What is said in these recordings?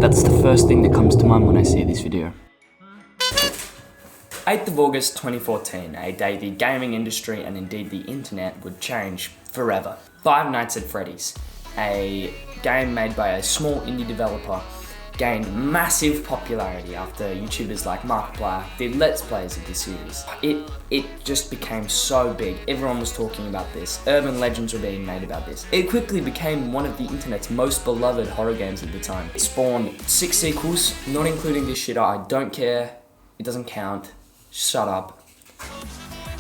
That's the first thing that comes to mind when I see this video. 8th of August 2014, a day the gaming industry and indeed the internet would change forever. Five Nights at Freddy's, a game made by a small indie developer, gained massive popularity after YouTubers like Markiplier did Let's Plays of the series. It just became so big. Everyone was talking about this. Urban legends were being made about this. It quickly became one of the internet's most beloved horror games at the time. It spawned 6 sequels, not including this shit. I don't care. It doesn't count. Shut up.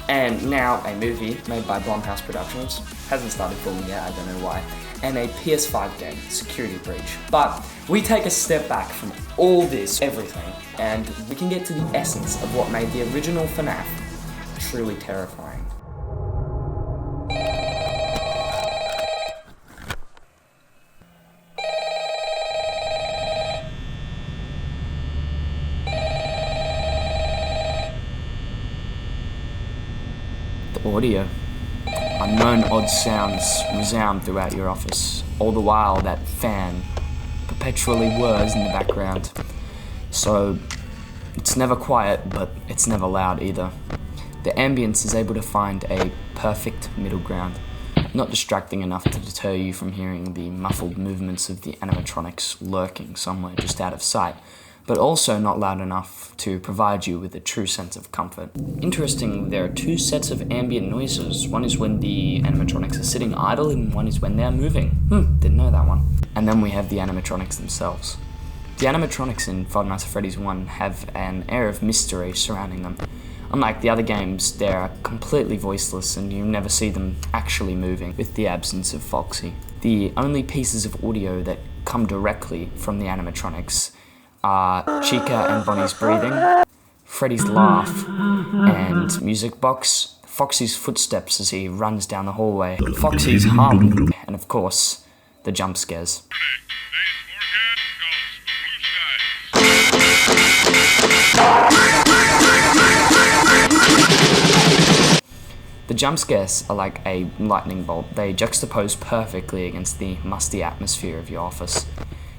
And now a movie made by Blumhouse Productions. Hasn't started filming yet, I don't know why. And a PS5 game, Security Breach. But we take a step back from all this, everything, and we can get to the essence of what made the original FNAF truly terrifying. The audio. Unknown odd sounds resound throughout your office, all the while that fan perpetually whirs in the background. So it's never quiet, but it's never loud either. The ambience is able to find a perfect middle ground, not distracting enough to deter you from hearing the muffled movements of the animatronics lurking somewhere just out of sight, but also not loud enough to provide you with a true sense of comfort. Interestingly, there are 2 sets of ambient noises. One is when the animatronics are sitting idle, and one is when they're moving. Didn't know that one. And then we have the animatronics themselves. The animatronics in Five Nights at Freddy's 1 have an air of mystery surrounding them. Unlike the other games, they're completely voiceless and you never see them actually moving, with the absence of Foxy. The only pieces of audio that come directly from the animatronics are Chica and Bonnie's breathing, Freddy's laugh, and music box, Foxy's footsteps as he runs down the hallway, Foxy's hum, and of course, the jump scares. The jump scares are like a lightning bolt. They juxtapose perfectly against the musty atmosphere of your office.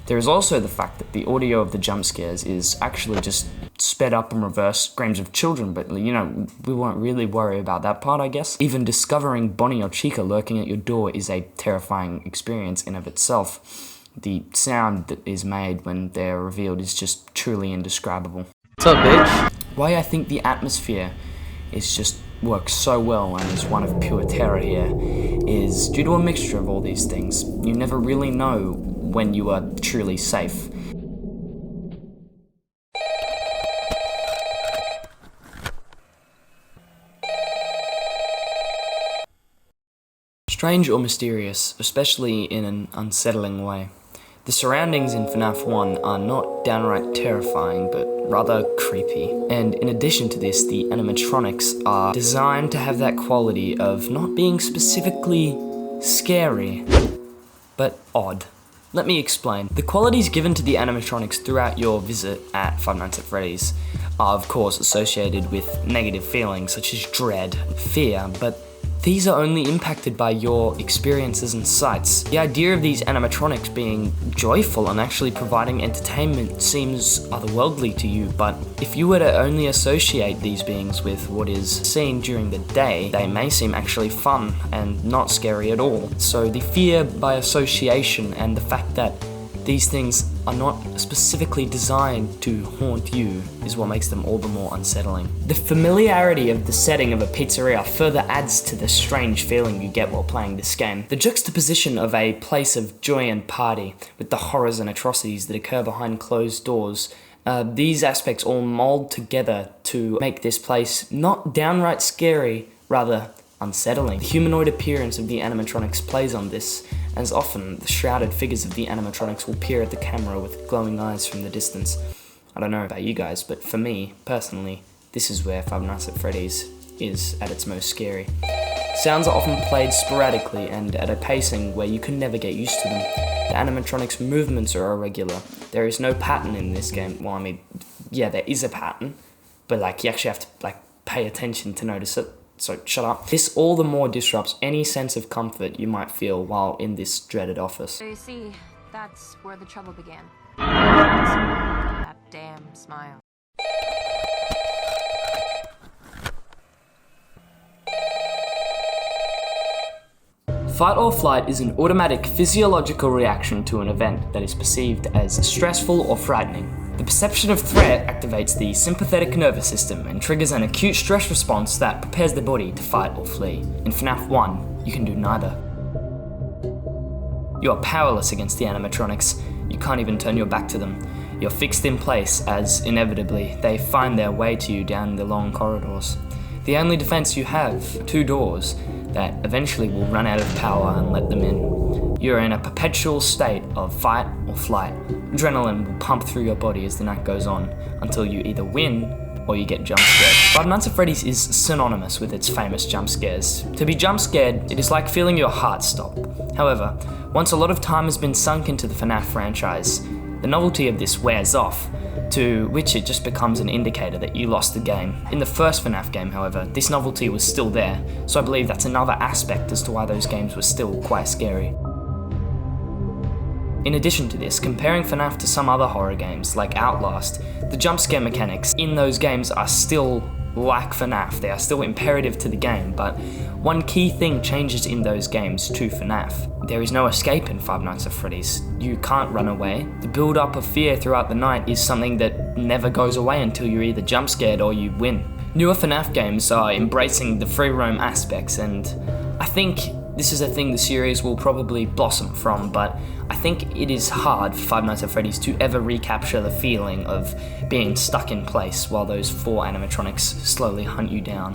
There is also the fact that the audio of the jump scares is actually just sped up and reversed screams of children, but you know, we won't really worry about that part, I guess. Even discovering Bonnie or Chica lurking at your door is a terrifying experience in of itself. The sound that is made when they're revealed is just truly indescribable. What's up, bitch? Why I think the atmosphere is just works so well and is one of pure terror here is due to a mixture of all these things. You never really know when you are truly safe. Strange or mysterious, especially in an unsettling way. The surroundings in FNAF 1 are not downright terrifying, but rather creepy. And in addition to this, the animatronics are designed to have that quality of not being specifically scary, but odd. Let me explain. The qualities given to the animatronics throughout your visit at Five Nights at Freddy's are of course associated with negative feelings such as dread, fear, but these are only impacted by your experiences and sights. The idea of these animatronics being joyful and actually providing entertainment seems otherworldly to you, but if you were to only associate these beings with what is seen during the day, they may seem actually fun and not scary at all. So the fear by association and the fact that these things are not specifically designed to haunt you is what makes them all the more unsettling. The familiarity of the setting of a pizzeria further adds to the strange feeling you get while playing this game. The juxtaposition of a place of joy and party with the horrors and atrocities that occur behind closed doors, these aspects all mold together to make this place not downright scary, rather unsettling. The humanoid appearance of the animatronics plays on this, as often the shrouded figures of the animatronics will peer at the camera with glowing eyes from the distance. I don't know about you guys, but for me, personally, this is where Five Nights at Freddy's is at its most scary. Sounds are often played sporadically and at a pacing where you can never get used to them. The animatronics' movements are irregular. There is no pattern in this game. Well, I mean, yeah, there is a pattern, but you actually have to pay attention to notice it. So shut up. This all the more disrupts any sense of comfort you might feel while in this dreaded office. So you see, that's where the trouble began. That damn smile. Fight or flight is an automatic physiological reaction to an event that is perceived as stressful or frightening. The perception of threat activates the sympathetic nervous system and triggers an acute stress response that prepares the body to fight or flee. In FNAF 1, you can do neither. You are powerless against the animatronics. You can't even turn your back to them. You're fixed in place as, inevitably, they find their way to you down the long corridors. The only defense you have are 2 doors that eventually will run out of power and let them in. You're in a perpetual state of fight or flight. Adrenaline will pump through your body as the night goes on until you either win or you get jump scared. Five Nights at Freddy's is synonymous with its famous jump scares. To be jump scared, it is like feeling your heart stop. However, once a lot of time has been sunk into the FNAF franchise, the novelty of this wears off, to which it just becomes an indicator that you lost the game. In the first FNAF game, however, this novelty was still there, so I believe that's another aspect as to why those games were still quite scary. In addition to this, comparing FNAF to some other horror games like Outlast, the jump scare mechanics in those games are still like FNAF. They are still imperative to the game, but one key thing changes in those games to FNAF. There is no escape in Five Nights at Freddy's. You can't run away. The build-up of fear throughout the night is something that never goes away until you're either jump scared or you win. Newer FNAF games are embracing the free roam aspects, and I think this is a thing the series will probably blossom from, but I think it is hard for Five Nights at Freddy's to ever recapture the feeling of being stuck in place while those 4 animatronics slowly hunt you down.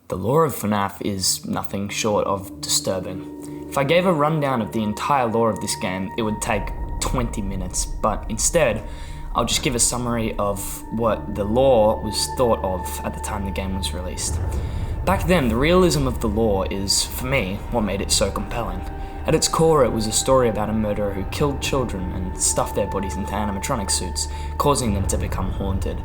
The lore of FNAF is nothing short of disturbing. If I gave a rundown of the entire lore of this game, it would take 20 minutes, but instead, I'll just give a summary of what the lore was thought of at the time the game was released. Back then, the realism of the lore is, for me, what made it so compelling. At its core, it was a story about a murderer who killed children and stuffed their bodies into animatronic suits, causing them to become haunted.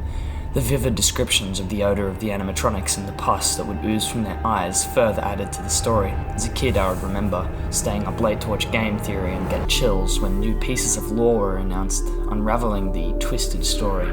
The vivid descriptions of the odor of the animatronics and the pus that would ooze from their eyes further added to the story. As a kid, I would remember staying up late to watch game theory and get chills when new pieces of lore were announced, unraveling the twisted story.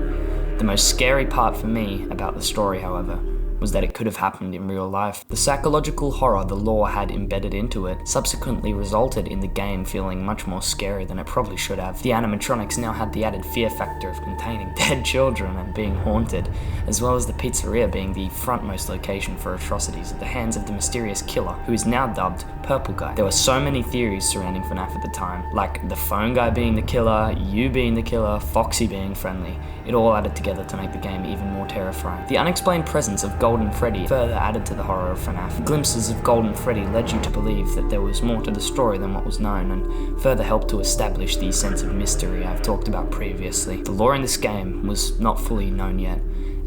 The most scary part for me about the story, however, was that it could have happened in real life. The psychological horror the lore had embedded into it subsequently resulted in the game feeling much more scary than it probably should have. The animatronics now had the added fear factor of containing dead children and being haunted, as well as the pizzeria being the frontmost location for atrocities at the hands of the mysterious killer, who is now dubbed Purple Guy. There were so many theories surrounding FNAF at the time, like the phone guy being the killer, you being the killer, Foxy being friendly. It all added together to make the game even more terrifying. The unexplained presence of Golden Freddy further added to the horror of FNAF. Glimpses of Golden Freddy led you to believe that there was more to the story than what was known, and further helped to establish the sense of mystery I've talked about previously. The lore in this game was not fully known yet,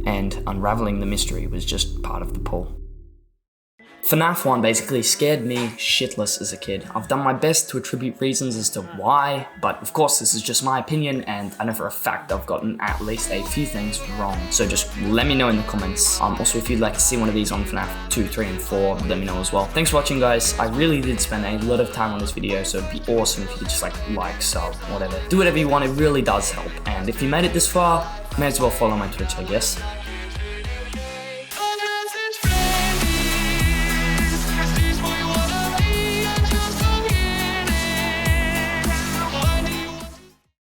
and unraveling the mystery was just part of the pull. FNAF 1 basically scared me shitless as a kid. I've done my best to attribute reasons as to why, but of course this is just my opinion, and I know for a fact I've gotten at least a few things wrong. So just let me know in the comments. Also, if you'd like to see one of these on FNAF 2, 3, and 4, let me know as well. Thanks for watching, guys. I really did spend a lot of time on this video, so it'd be awesome if you could just like, sub, whatever. Do whatever you want, it really does help. And if you made it this far, may as well follow my Twitch, I guess.